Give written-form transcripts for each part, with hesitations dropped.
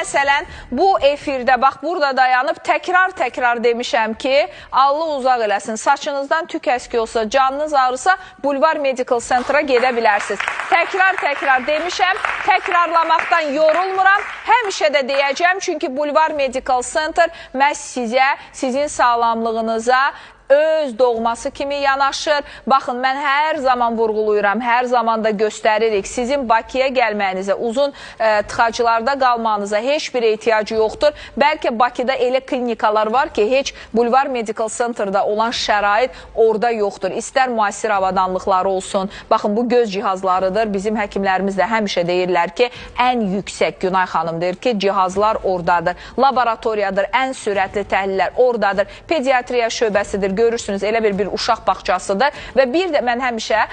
Məsələn, bu efirdə, bax, burada dayanıb təkrar demişəm ki, Allah uzaq eləsin, saçınızdan tük əski olsa, canınız ağrısa, Bulvar Medical Center'a gedə bilərsiniz. Təkrar demişəm, təkrarlamaqdan yorulmuram, həmişə də deyəcəm, çünki Bulvar Medical Center məhz sizə, sizin sağlamlığınıza, öz doğması kimi yanaşır. Baxın, mən hər zaman vurğuluyuram, hər zaman da göstəririk. Sizin Bakıya gəlməyinizə, uzun tıxacılarda qalmanıza heç bir ehtiyacı yoxdur. Bəlkə Bakıda elə klinikalar var ki, heç Bulvar Medical Center'da olan şərait orada yoxdur. İstər müasir avadanlıqları olsun. Baxın, bu göz cihazlarıdır. Bizim həkimlərimiz də həmişə deyirlər ki, ən yüksək, Günay xanım deyir ki, cihazlar oradadır. Laboratoriyadır, ən sürətli təhlillər oradadır. Pediatriya şöbəsidir. Görürsünüz, elə bir uşaq bağçasıdır və bir də mən həmişə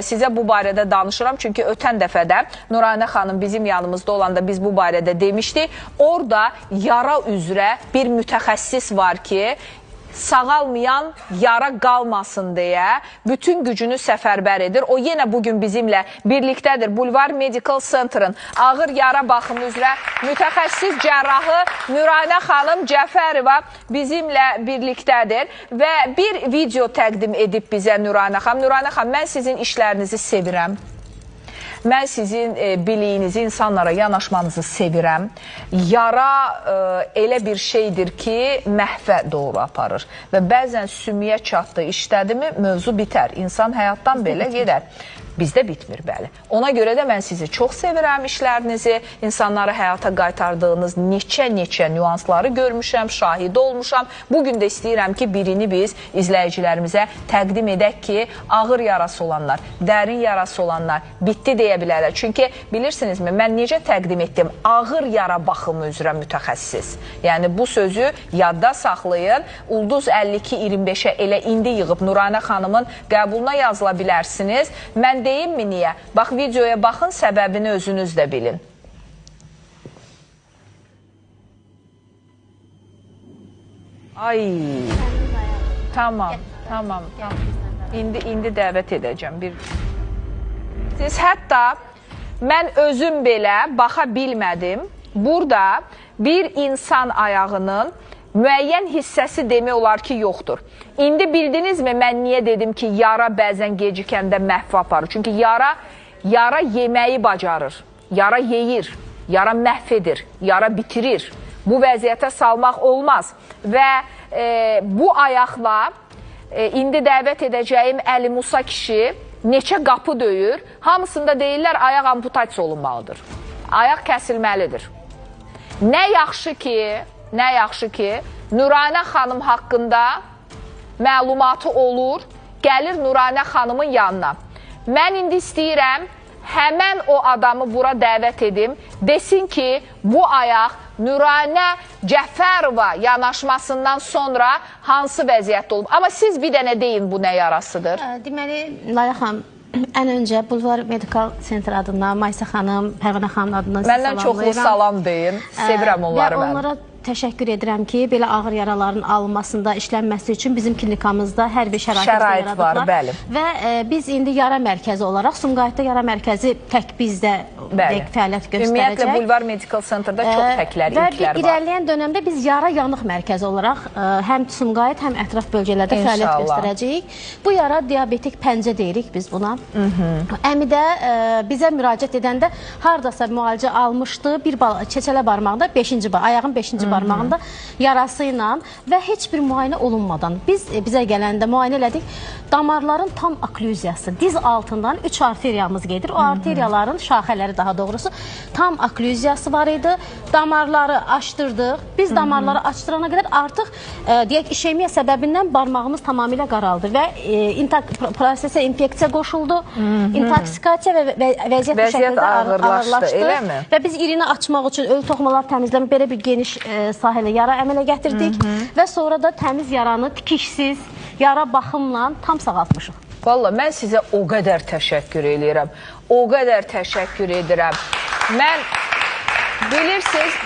sizə bu barədə danışıram, çünki ötən dəfədə Nuraynə xanım bizim yanımızda olanda biz bu barədə demişdik. Orada yara üzrə bir mütəxəssis var ki, sağalmayan yara qalmasın deyə bütün gücünü səfərbər edir. O yenə bugün bizimlə birlikdədir. Bulvar Medical Center'ın ağır yara baxımı üzrə mütəxəssis cərrahı Nuraynə xanım Cəfərova bizimlə birlikdədir və bir video təqdim edib bizə Nuraynə xanım. Nuraynə xanım, mən sizin işlərinizi sevirəm. Mən sizin biliyinizi, insanlara yanaşmanızı sevirəm. Yara elə bir şeydir ki, məhvə doğru aparır. Və bəzən sümüyə çatdı, işlədimi, mövzu bitər. İnsan həyatdan belə gedər. Bizdə bitmir, bəli. Ona görə də mən sizi çox sevirəm, işlərinizi, insanları həyata qaytardığınız neçə nüansları görmüşəm, şahid olmuşam. Bugün də istəyirəm ki, birini biz izləyicilərimizə təqdim edək ki, ağır yarası olanlar, dərin yarası olanlar bitdi deyə bilərlər. Çünki bilirsinizmi, mən necə təqdim etdim? Ağır yara baxımı üzrə mütəxəssis. Yəni bu sözü yadda saxlayın. Ulduz 52-25-ə elə indi yığıb Nuraynə xanımın qəbuluna yazıla bilərsiniz. Mən deyim mi niyə? Bax, videoya baxın, səbəbini özünüz də bilin. Ay, tamam. İndi dəvət edəcəm. Siz hətta mən özüm belə baxa bilmədim. Burada bir insan ayağının müəyyən hissəsi demək olar ki, yoxdur. İndi bildinizmi, mən niyə dedim ki, yara bəzən gecikəndə məhv aparır? Çünki yara yeməyi bacarır, yara yeyir, yara məhv edir, yara bitirir. Bu vəziyyətə salmaq olmaz. Və bu ayaqla indi dəvət edəcəyim Əli Musa kişi neçə qapı döyür, hamısında deyirlər ayaq amputasiya olunmalıdır. Ayaq kəsilməlidir. Nə yaxşı ki, Nuraynə xanım haqqında məlumatı olur, gəlir Nuraynə xanımın yanına. Mən indi istəyirəm, həmən o adamı bura dəvət edim, desin ki, bu ayaq Nuraynə Cəfərova yanaşmasından sonra hansı vəziyyətdə olub? Amma siz bir dənə deyin, bu nə yarasıdır? Deməli, Laya xanım, ən öncə Bulvar Medical Center adından, Maysa xanım, Pərvanə xanım adından sizi salamlayıram. Məndən çoxlu salam deyin, sevirəm onları mən. Və onlara təşəkkür edirəm ki, belə ağır yaraların alınmasında, işlənməsi üçün bizim klinikamızda hər bir şərait var, bəli. Və biz indi yara mərkəzi olaraq, Sumqayıtda yara mərkəzi tək bizdə fəaliyyət göstərəcək. Ümumiyyətlə, Bulvar Medical Center'da çox təklər, ilklər var. Və irəliyən dövrdə biz yara yanıq mərkəzi olaraq həm Sumqayıt, həm ətraf bölgələrdə fəaliyyət göstərəcəyik. Bu yara diabetik pəncə deyirik biz buna. Əmidə bizə müraciət edəndə haradasa müalicə almışdı, bir çeçələ barmağında, ayağın 5-ci barmağında yarası ilə və heç bir müayinə olunmadan bizə gələndə müayinə elədik. Damarların tam oklüziyası, diz altından 3 arteriyamız gedir. O arteriyaların şaxələri daha doğrusu tam oklüziyası var idi. Damarları açdırdıq. Biz damarları açdırana qədər artıq deyək işemiya səbəbindən barmağımız tamamilə qaraldı və prosesə infeksiya qoşuldu. İntoksikasiya və vəziyyət bu şəkildə ağırlaşdı. Və biz irini açmaq üçün ölü toxumalar təmizləmə belə bir geniş sahələ yara əmələ gətirdik və sonra da təmiz yaranı tikişsiz, yara baxımla tam sağaltmışıq. Valla, mən sizə o qədər təşəkkür edirəm. O qədər təşəkkür edirəm. Mən, bilirsiniz,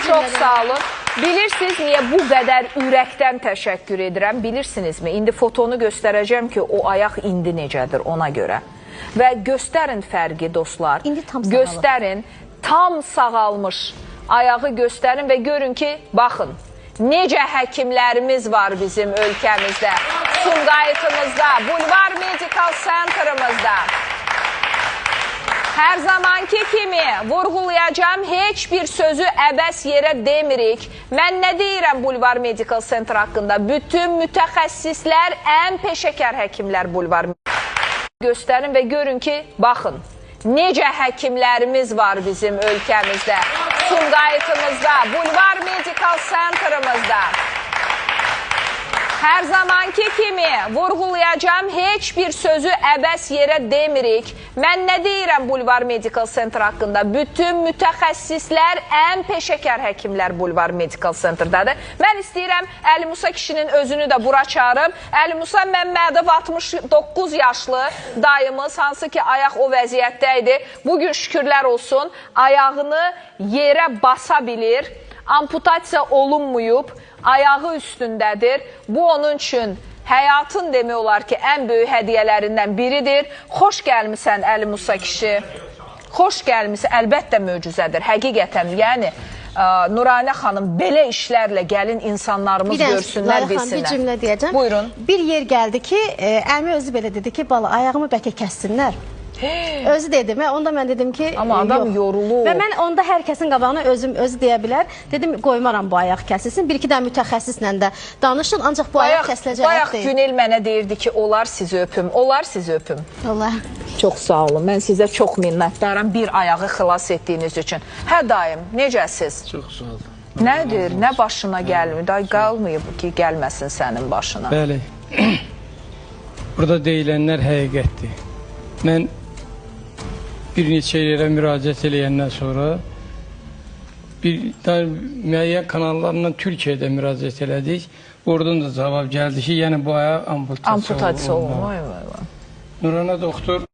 çox sağ olun. Bilirsiniz niyə bu qədər ürəkdən təşəkkür edirəm? Bilirsinizmi? İndi fotonu göstərəcəm ki, o ayaq indi necədir ona görə. Və göstərin fərqi, dostlar. İndi tam göstərin. tam sağalmış ayağı göstərin və görün ki, baxın, necə həkimlərimiz var bizim ölkəmizdə, Sumqayıtımızda, Bulvar Medical Center'ımızda. Hər zamanki kimi vurğulayacağım, heç bir sözü əbəs yerə demirik. Mən nə deyirəm Bulvar Medical Center haqqında? Bütün mütəxəssislər, ən peşəkar həkimlər Bulvar göstərin və görün ki, baxın, necə həkimlərimiz var bizim ölkəmizdə, Sumqayıtımızda, Bulvar Medical Center'ımızda. Hər zamanki kimi vurğulayacağım, heç bir sözü əbəs yerə demirik. Mən nə deyirəm Bulvar Medical Center haqqında? Bütün mütəxəssislər, ən peşəkar həkimlər Bulvar Medical Center'dadır. Mən istəyirəm Əli Musa kişinin özünü də bura çağırım. Əli Musa Məmmədov 69 yaşlı dayımız, hansı ki ayaq o vəziyyətdə idi. Bugün şükürlər olsun, ayağını yerə basa bilir. Amputasiya olunmuyub, ayağı üstündədir. Bu onun üçün həyatın demək olar ki, ən böyük hədiyyələrindən biridir. Xoş gəlmisən Əli Musa kişi. Xoş gəlmisən. Əlbəttə möcüzədir. Həqiqətən, yəni Nuranə xanım belə işlərlə gəlin insanlarımız görsünlər, bilsinlər. Bir cümlə deyəcəm. Buyurun. Bir yer gəldi ki, əmi özü belə dedi ki, bala ayağımı bəlkə kəssinlər. Özü dedi. Onda mən dedim ki, amma adam yorulur. Və mən onda hər kəsin qabağına özü deyə bilər. Dedim, qoymaram bu ayaq kəsilsin. Bir-iki də mütəxəssislə də danışın, ancaq bu ayaq kəsiləcək bayaq deyil. Günel mənə deyirdi ki, olar sizi öpüm. Olar sizi öpüm. Olar. Çox sağ olun. Mən sizə çox minnətdaram bir ayağı xilas etdiyiniz üçün. Hə dayım, necəsiz? Çox sağ olun. Nədir? Nə başına gəlmir? Day qalmayıb ki, gəlməsin sənin başına. Bəli. Burada deyilənlər həqiqətdir. Mən bir neçə yerə müraciət eləyəndən sonra müəyyən kanallarla Türkiyədə müraciət elədik. Oradan da cavab gəldi ki, yəni bu ayaq amputasiya olunmalı. Vay vay vay. Nuranə doktor